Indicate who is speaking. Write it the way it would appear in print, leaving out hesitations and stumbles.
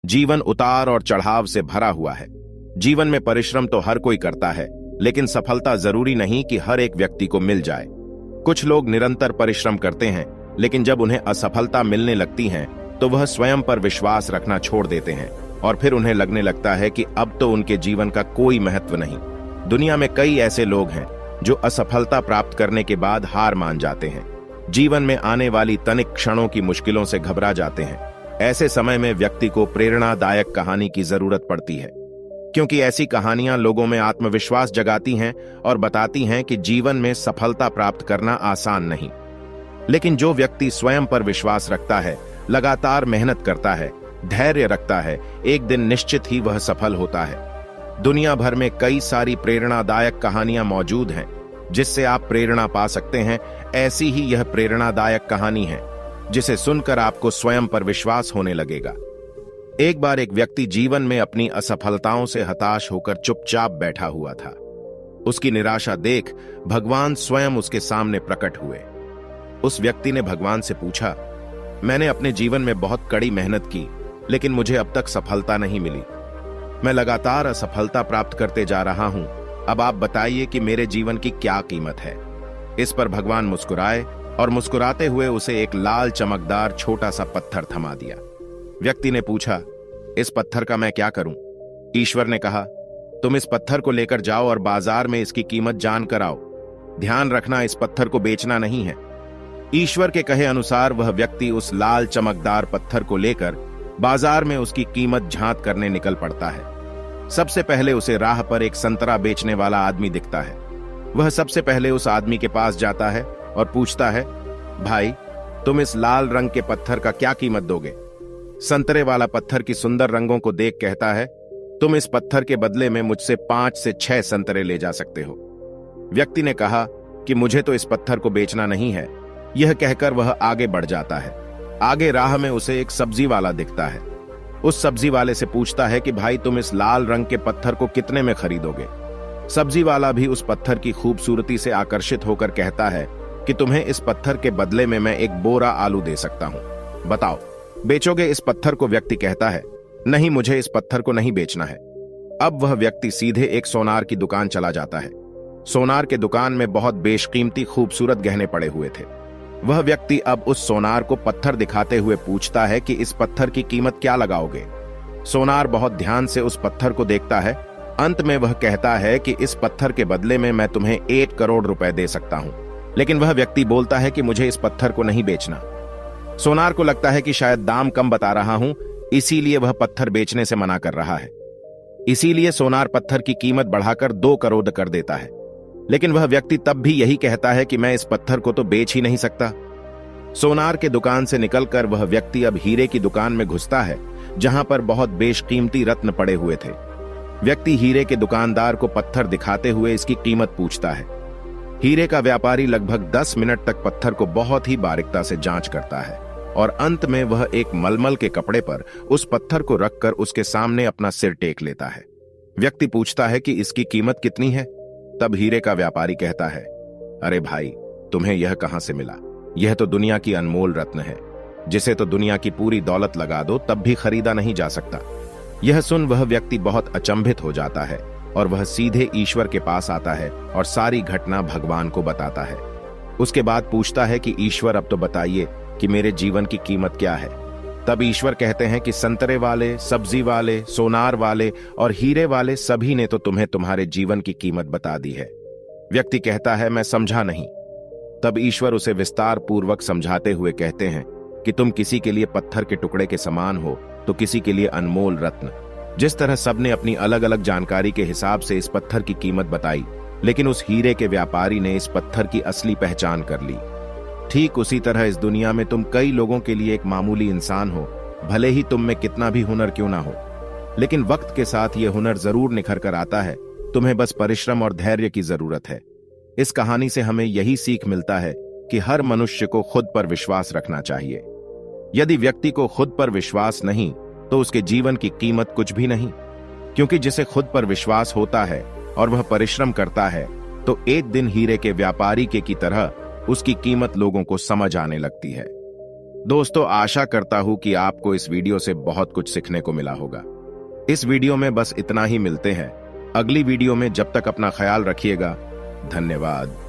Speaker 1: जीवन उतार और चढ़ाव से भरा हुआ है। जीवन में परिश्रम तो हर कोई करता है, लेकिन सफलता जरूरी नहीं कि हर एक व्यक्ति को मिल जाए। कुछ लोग निरंतर परिश्रम करते हैं, लेकिन जब उन्हें असफलता मिलने लगती है तो वह स्वयं पर विश्वास रखना छोड़ देते हैं और फिर उन्हें लगने लगता है कि अब तो उनके जीवन का कोई महत्व नहीं। दुनिया में कई ऐसे लोग हैं जो असफलता प्राप्त करने के बाद हार मान जाते हैं, जीवन में आने वाली तनिक क्षणों की मुश्किलों से घबरा जाते हैं। ऐसे समय में व्यक्ति को प्रेरणादायक कहानी की जरूरत पड़ती है, क्योंकि ऐसी कहानियां लोगों में आत्मविश्वास जगाती हैं और बताती हैं कि जीवन में सफलता प्राप्त करना आसान नहीं, लेकिन जो व्यक्ति स्वयं पर विश्वास रखता है, लगातार मेहनत करता है, धैर्य रखता है, एक दिन निश्चित ही वह सफल होता है। दुनिया भर में कई सारी प्रेरणादायक कहानियां मौजूद हैं जिससे आप प्रेरणा पा सकते हैं। ऐसी ही यह प्रेरणादायक कहानी है जिसे सुनकर आपको स्वयं पर विश्वास होने लगेगा। एक बार एक व्यक्ति जीवन में अपनी असफलताओं से हताश होकर चुपचाप बैठा हुआ था। उसकी निराशा देख भगवान स्वयं उसके सामने प्रकट हुए। उस व्यक्ति ने भगवान से पूछा, मैंने अपने जीवन में बहुत कड़ी मेहनत की, लेकिन मुझे अब तक सफलता नहीं मिली। मैं लगातार असफलता प्राप्त करते जा रहा हूं। अब आप बताइए कि मेरे जीवन की क्या कीमत है। इस पर भगवान मुस्कुराए और मुस्कुराते हुए उसे एक लाल चमकदार छोटा सा पत्थर थमा दिया। व्यक्ति ने पूछा, इस पत्थर का मैं क्या करूं? ईश्वर ने कहा, तुम इस पत्थर को लेकर जाओ और बाजार में इसकी कीमत जान कर आओ। ध्यान रखना, इस पत्थर को बेचना नहीं है। ईश्वर के कहे अनुसार वह व्यक्ति उस लाल चमकदार पत्थर को लेकर बाजार में उसकी कीमत झांत करने निकल पड़ता है। सबसे पहले उसे राह पर एक संतरा बेचने वाला आदमी दिखता है। वह सबसे पहले उस आदमी के पास जाता है और पूछता है, भाई, तुम इस लाल रंग के पत्थर का क्या कीमत दोगे? संतरे वाला पत्थर की सुंदर रंगों को देख कहता है, तुम इस पत्थर के बदले में मुझसे 5 से 6 संतरे ले जा सकते हो। व्यक्ति ने कहा कि मुझे तो इस पत्थर को बेचना नहीं है। यह कहकर वह आगे बढ़ जाता है। आगे राह में उसे एक सब्जी वाला दिखता है। उस सब्जी वाले से पूछता है कि भाई, तुम इस लाल रंग के पत्थर को कितने में खरीदोगे? सब्जी वाला भी उस पत्थर की खूबसूरती से आकर्षित होकर कहता है कि तुम्हें इस पत्थर के बदले में मैं एक बोरा आलू दे सकता हूं। बताओ, बेचोगे इस पत्थर को? व्यक्ति कहता है, नहीं, मुझे इस पत्थर को नहीं बेचना है। अब वह व्यक्ति सीधे एक सोनार की दुकान चला जाता है। सोनार के दुकान में बहुत बेशकीमती खूबसूरत गहने पड़े हुए थे। वह व्यक्ति अब उस सोनार को पत्थर दिखाते हुए पूछता है कि इस पत्थर की कीमत क्या लगाओगे? सोनार बहुत ध्यान से उस पत्थर को देखता है। अंत में वह कहता है कि इस पत्थर के बदले में मैं तुम्हें 1 करोड़ रुपए दे सकता हूं। लेकिन वह व्यक्ति बोलता है कि मुझे इस पत्थर को नहीं बेचना। सोनार को लगता है कि शायद दाम कम बता रहा हूं, इसीलिए वह पत्थर बेचने से मना कर रहा है। इसीलिए सोनार पत्थर की कीमत बढ़ाकर 2 करोड़ कर देता है। लेकिन वह व्यक्ति तब भी यही कहता है कि मैं इस पत्थर को तो बेच ही नहीं सकता। सोनार के दुकान से निकलकर वह व्यक्ति अब हीरे की दुकान में घुसता है, जहां पर बहुत बेशकीमती रत्न पड़े हुए थे। व्यक्ति हीरे के दुकानदार को पत्थर दिखाते हुए इसकी कीमत पूछता है। हीरे का व्यापारी लगभग 10 मिनट तक पत्थर को बहुत ही बारीकता से जांच करता है और अंत में वह एक मलमल के कपड़े पर उस पत्थर को रखकर उसके सामने अपना सिर टेक लेता है। व्यक्ति पूछता है कि इसकी कीमत कितनी है? तब हीरे का व्यापारी कहता है, अरे भाई, तुम्हें यह कहां से मिला? यह तो दुनिया की अनमोल रत्न है, जिसे तो दुनिया की पूरी दौलत लगा दो तब भी खरीदा नहीं जा सकता। यह सुन वह व्यक्ति बहुत अचंभित हो जाता है और वह सीधे ईश्वर के पास आता है और सारी घटना भगवान को बताता है। उसके बाद पूछता है कि ईश्वर, अब तो बताइए कि मेरे जीवन की कीमत क्या है? तब ईश्वर कहते हैं कि संतरे वाले, सब्जी वाले, सोनार वाले और हीरे वाले सभी ने तो तुम्हें तुम्हारे जीवन की कीमत बता दी है। व्यक्ति कहता है, मैं समझा नहीं। तब ईश्वर उसे विस्तार पूर्वक समझाते हुए कहते हैं कि तुम किसी के लिए पत्थर के टुकड़े के समान हो तो किसी के लिए अनमोल रत्न। जिस तरह सबने अपनी अलग अलग जानकारी के हिसाब से इस पत्थर की कीमत बताई, लेकिन उस हीरे के व्यापारी ने इस पत्थर की असली पहचान कर ली। ठीक उसी तरह इस दुनिया में तुम कई लोगों के लिए एक मामूली इंसान हो, भले ही तुम में कितना भी हुनर क्यों ना हो, लेकिन वक्त के साथ यह हुनर जरूर निखर कर आता है। तुम्हें बस परिश्रम और धैर्य की जरूरत है। इस कहानी से हमें यही सीख मिलता है कि हर मनुष्य को खुद पर विश्वास रखना चाहिए। यदि व्यक्ति को खुद पर विश्वास नहीं तो उसके जीवन की कीमत कुछ भी नहीं, क्योंकि जिसे खुद पर विश्वास होता है और वह परिश्रम करता है तो एक दिन हीरे के व्यापारी के की तरह उसकी कीमत लोगों को समझ आने लगती है। दोस्तों, आशा करता हूं कि आपको इस वीडियो से बहुत कुछ सीखने को मिला होगा। इस वीडियो में बस इतना ही। मिलते हैं अगली वीडियो में। जब तक अपना ख्याल रखिएगा। धन्यवाद।